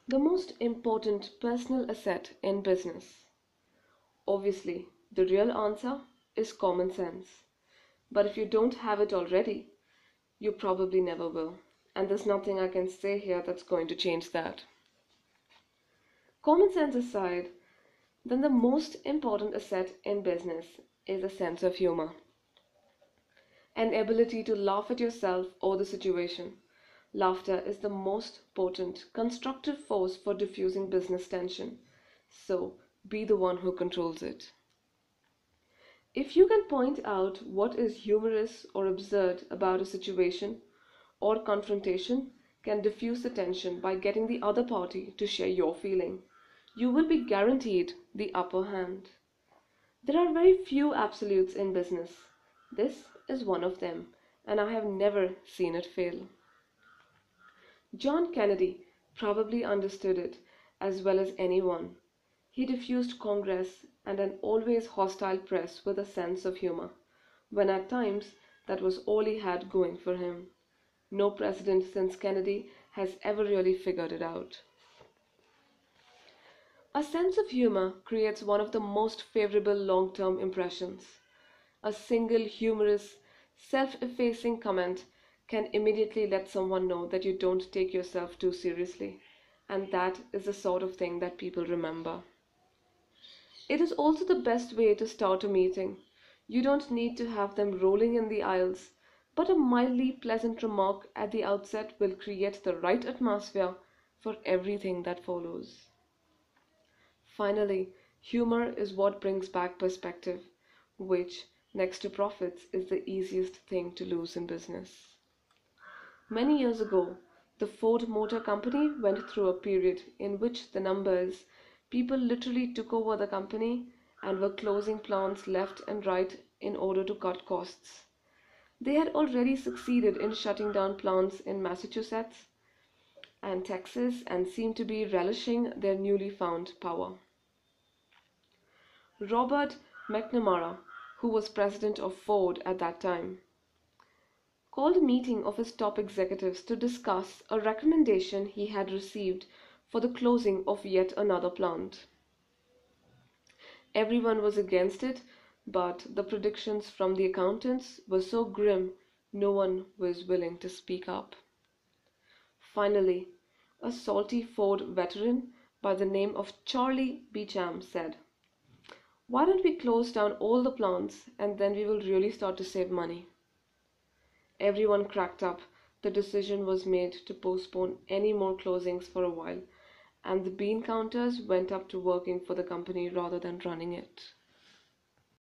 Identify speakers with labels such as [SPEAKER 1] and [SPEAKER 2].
[SPEAKER 1] The most important personal asset in business. Obviously, the real answer is common sense. But if you don't have it already, you probably never will. And there's nothing I can say here that's going to change that. Common sense aside, then the most important asset in business is a sense of humor. An ability to laugh at yourself or the situation. Laughter is the most potent, constructive force for diffusing business tension. So, be the one who controls it. If you can point out what is humorous or absurd about a situation or confrontation, can diffuse the tension by getting the other party to share your feeling, you will be guaranteed the upper hand. There are very few absolutes in business. This is one of them, and I have never seen it fail. John Kennedy probably understood it as well as anyone. He diffused Congress and an always hostile press with a sense of humor, when at times that was all he had going for him. No president since Kennedy has ever really figured it out. A sense of humor creates one of the most favorable long term impressions. A single humorous, self effacing comment can immediately let someone know that you don't take yourself too seriously, and that is the sort of thing that people remember. It is also the best way to start a meeting. You don't need to have them rolling in the aisles, but a mildly pleasant remark at the outset will create the right atmosphere for everything that follows. Finally, humor is what brings back perspective, which, next to profits, is the easiest thing to lose in business. Many years ago, the Ford Motor Company went through a period in which the numbers, people literally took over the company and were closing plants left and right in order to cut costs. They had already succeeded in shutting down plants in Massachusetts and Texas and seemed to be relishing their newly found power. Robert McNamara, who was president of Ford at that time, called a meeting of his top executives to discuss a recommendation he had received for the closing of yet another plant. Everyone was against it, but the predictions from the accountants were so grim no one was willing to speak up. Finally, a salty Ford veteran by the name of Charlie Beecham said, "Why don't we close down all the plants and then we will really start to save money?" Everyone cracked up. The decision was made to postpone any more closings for a while, and the bean counters went up to working for the company rather than running it.